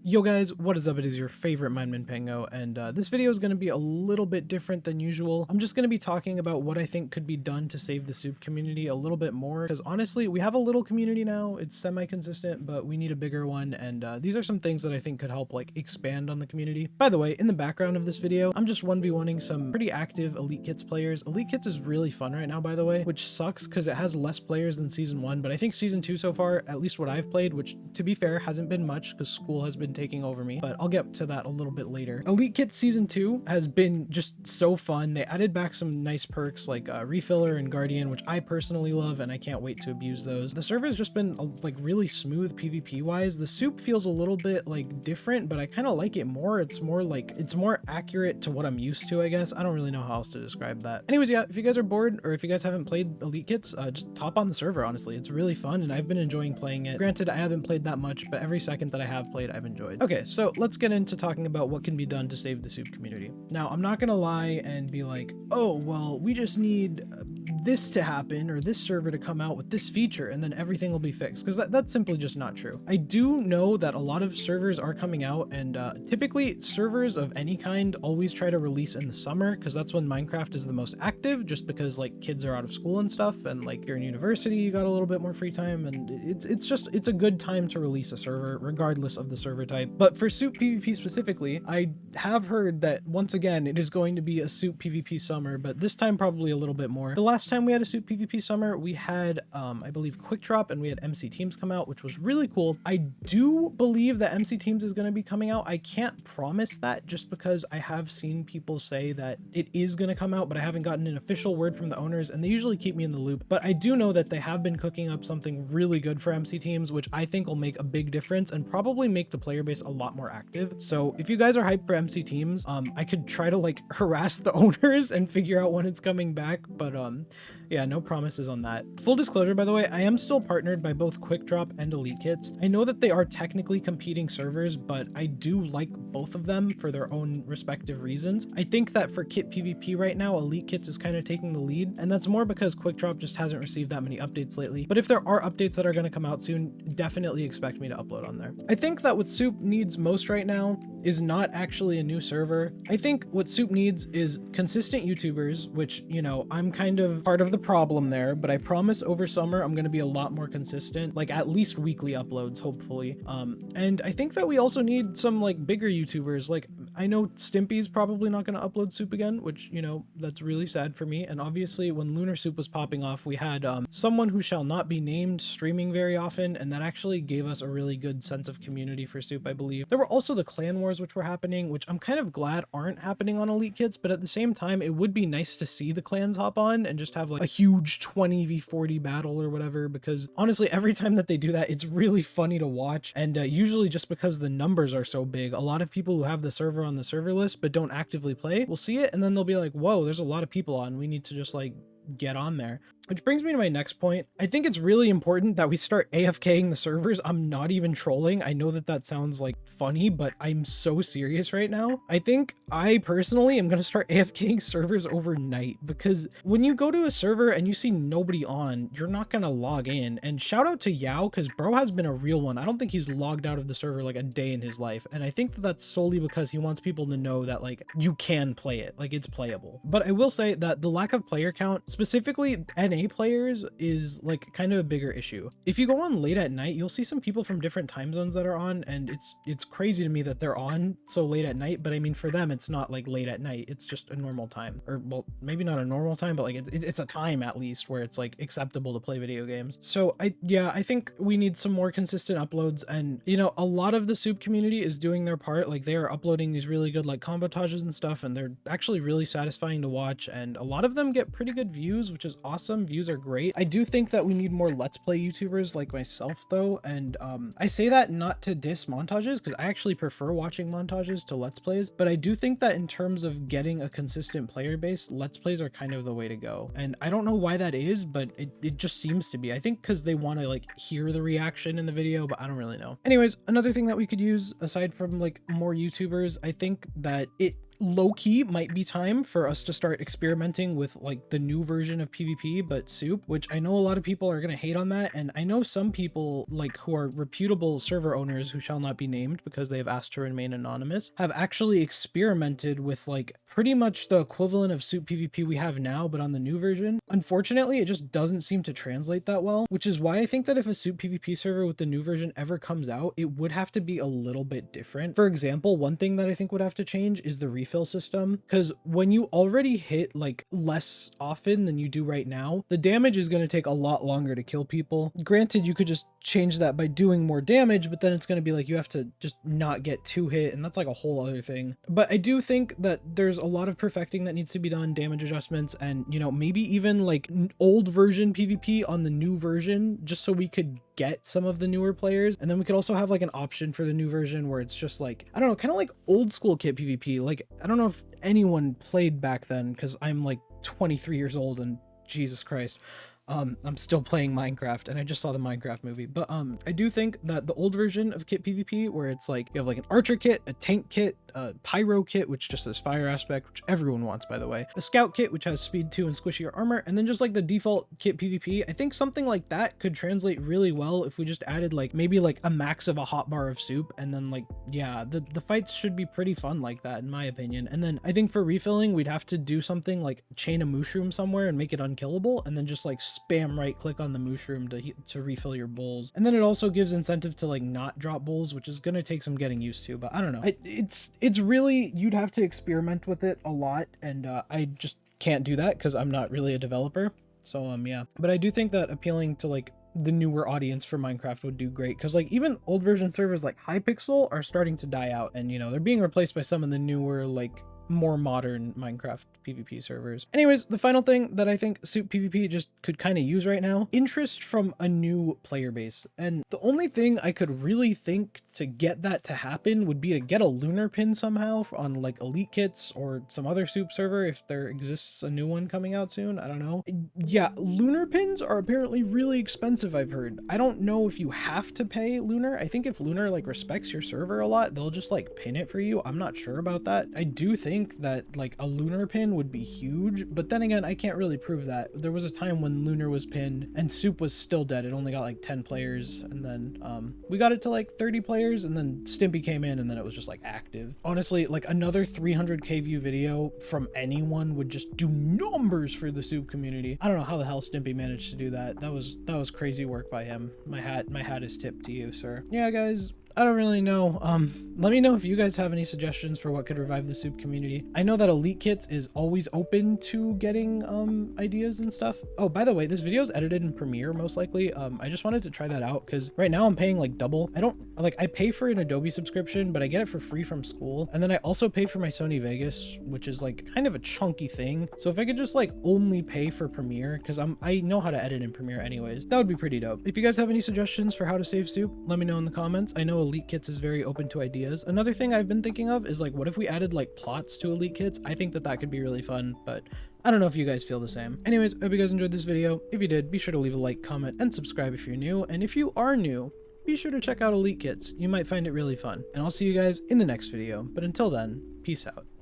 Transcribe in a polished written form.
Yo guys, what is up? It is your favorite Mindman Pango, and this video is going to be a little bit different than usual. I'm just going to be talking about what I think could be done to save the soup community a little bit more, because honestly, we have a little community now. It's semi-consistent, but we need a bigger one, and these are some things that I think could help like expand on the community. By the way, in the background of this video, I'm just 1v1ing some pretty active Elite Kits players. Elite Kits is really fun right now, by the way, which sucks because it has less players than Season 1, but I think Season 2 so far, at least what I've played, which to be fair, hasn't been much because school has been taking over me, but I'll get to that a little bit later. Elite Kit Season 2 has been just so fun. They added back some nice perks like Refiller and Guardian, which I personally love, and I can't wait to abuse those. The server has just been like really smooth PvP wise. The soup feels a little bit like different, but I kind of like it more. It's more like, it's more accurate to what I'm used to, I guess. I don't really know how else to describe that. Anyways, yeah, if you guys are bored or if you guys haven't played Elite Kits, just hop on the server, honestly. It's really fun, and I've been enjoying playing it. Granted, I haven't played that much, but every second that I have played, I've enjoyed. Okay, so let's get into talking about what can be done to save the soup community. Now, I'm not gonna lie and be like, oh, well, we just need this to happen or this server to come out with this feature and then everything will be fixed, because that's simply just not true. I do know that a lot of servers are coming out, and typically servers of any kind always try to release in the summer because that's when Minecraft is the most active, just because like kids are out of school and stuff, and like you're in university, you got a little bit more free time, and it's a good time to release a server regardless of the server type. But for SoupPvP specifically, I have heard that once again it is going to be a SoupPvP summer, but this time probably a little bit more. The last time we had a SoupPvP summer, we had I believe Quick Drop, and we had MC Teams come out, which was really cool. I do believe that MC Teams is going to be coming out. I can't promise that just because I have seen people say that it is going to come out, but I haven't gotten an official word from the owners, and they usually keep me in the loop. But I do know that they have been cooking up something really good for MC Teams, which I think will make a big difference and probably make the player base a lot more active. So if you guys are hyped for MC Teams, I could try to like harass the owners and figure out when it's coming back, but yeah, no promises on that. Full disclosure, by the way, I am still partnered by both Quick Drop and Elite Kits. I know that they are technically competing servers, but I do like both of them for their own respective reasons. I think that for Kit PvP right now, Elite Kits is kind of taking the lead, and that's more because Quick Drop just hasn't received that many updates lately. But if there are updates that are going to come out soon, definitely expect me to upload on there. I think that what Soup needs most right now is not actually a new server. I think what Soup needs is consistent YouTubers, which, you know, I'm kind of part of the problem there, but I promise over summer I'm going to be a lot more consistent, like at least weekly uploads, hopefully. And I think that we also need some like bigger YouTubers. Like, I know Stimpy's probably not going to upload Soup again, which, you know, that's really sad for me. And obviously when Lunar Soup was popping off, we had someone who shall not be named streaming very often, and that actually gave us a really good sense of community for Soup, I believe. There were also the clan wars which were happening, which I'm kind of glad aren't happening on Elite Kits, but at the same time it would be nice to see the clans hop on and just have like a huge 20v40 battle or whatever, because honestly every time that they do that it's really funny to watch. And usually just because the numbers are so big, a lot of people who have the server on the server list but don't actively play will see it, and then they'll be like, whoa, there's a lot of people on, we need to just like get on there. Which brings me to my next point. I think it's really important that we start AFKing the servers. I'm not even trolling. I know that that sounds like funny, but I'm so serious right now. I think I personally am going to start AFKing servers overnight, because when you go to a server and you see nobody on, you're not going to log in. And shout out to Yao, because bro has been a real one. I don't think he's logged out of the server like a day in his life. And I think that that's solely because he wants people to know that like you can play it, like it's playable. But I will say that the lack of player count, specifically NA players, is like kind of a bigger issue. If you go on late at night, you'll see some people from different time zones that are on, and it's crazy to me that they're on so late at night. But I mean, for them it's not like late at night, it's just a normal time, or well, maybe not a normal time, but like it's a time at least where it's like acceptable to play video games. So I think we need some more consistent uploads, and you know, a lot of the Soup community is doing their part. Like they are uploading these really good like combotages and stuff, and they're actually really satisfying to watch, and a lot of them get pretty good views, which is awesome. Views are great. I do think that we need more Let's Play YouTubers like myself though, and I say that not to diss montages, because I actually prefer watching montages to Let's Plays, but I do think that in terms of getting a consistent player base, Let's Plays are kind of the way to go. And I don't know why that is, but it just seems to be. I think because they want to like hear the reaction in the video, but I don't really know. Anyways, another thing that we could use aside from like more YouTubers, I think that low-key might be time for us to start experimenting with like the new version of PvP, but Soup, which I know a lot of people are going to hate on that. And I know some people like who are reputable server owners who shall not be named because they have asked to remain anonymous, have actually experimented with like pretty much the equivalent of Soup PvP we have now, but on the new version. Unfortunately, it just doesn't seem to translate that well, which is why I think that if a Soup PvP server with the new version ever comes out, it would have to be a little bit different. For example, one thing that I think would have to change is the refill system, because when you already hit like less often than you do right now, the damage is going to take a lot longer to kill people. Granted, you could just change that by doing more damage, but then it's going to be like you have to just not get 2 hit, and that's like a whole other thing. But I do think that there's a lot of perfecting that needs to be done, damage adjustments, and you know, maybe even like old version PvP on the new version, just so we could get some of the newer players. And then we could also have like an option for the new version where it's just like, I don't know, kind of like old school kit PvP. Like, I don't know if anyone played back then, because I'm like 23 years old and Jesus Christ. I'm still playing Minecraft, and I just saw the Minecraft movie, but I do think that the old version of kit PvP, where it's like you have like an archer kit, a tank kit, a pyro kit, which just has fire aspect, which everyone wants, by the way, a scout kit, which has speed 2 and squishier armor, and then just like the default kit PvP. I think something like that could translate really well if we just added like maybe like a max of a hotbar of soup, and then like, yeah, the fights should be pretty fun like that, in my opinion. And then I think for refilling, we'd have to do something like chain a mushroom somewhere and make it unkillable, and then just like spam right click on the mushroom to refill your bowls. And then it also gives incentive to like not drop bowls, which is gonna take some getting used to, but I don't know. It's really, you'd have to experiment with it a lot, and I just can't do that because I'm not really a developer. So yeah, but I do think that appealing to like the newer audience for Minecraft would do great, because like even old version servers like Hypixel are starting to die out, and you know, they're being replaced by some of the newer like more modern Minecraft PvP servers. Anyways, the final thing that I think Soup PvP just could kind of use right now, interest from a new player base. And the only thing I could really think to get that to happen would be to get a lunar pin somehow on like elite kits or some other Soup server, if there exists a new one coming out soon. I don't know. Yeah, lunar pins are apparently really expensive, I've heard. I don't know if you have to pay lunar. I think if lunar like respects your server a lot, they'll just like pin it for you. I'm not sure about that. I do think that like a lunar pin would be huge, but then again, I can't really prove that. There was a time when lunar was pinned and Soup was still dead. It only got like 10 players, and then we got it to like 30 players, and then Stimpy came in, and then it was just like active. Honestly, like another 300k view video from anyone would just do numbers for the Soup community. I don't know how the hell Stimpy managed to do that. That was crazy work by him. My hat is tipped to you, sir. Yeah, guys, I don't really know. Let me know if you guys have any suggestions for what could revive the Soup community. I know that Elite Kits is always open to getting ideas and stuff. Oh, by the way, this video is edited in Premiere most likely. I just wanted to try that out because right now I'm paying like double. I pay for an Adobe subscription, but I get it for free from school. And then I also pay for my Sony Vegas, which is like kind of a chunky thing. So if I could just like only pay for Premiere, because I know how to edit in Premiere anyways, that would be pretty dope. If you guys have any suggestions for how to save Soup, let me know in the comments. I know Elite Kits is very open to ideas. Another thing I've been thinking of is like, what if we added like plots to Elite Kits? I think that could be really fun, but I don't know if you guys feel the same. Anyways, I hope you guys enjoyed this video. If you did, be sure to leave a like, comment, and subscribe if you're new. And if you are new, be sure to check out Elite Kits. You might find it really fun. And I'll see you guys in the next video. But until then, peace out.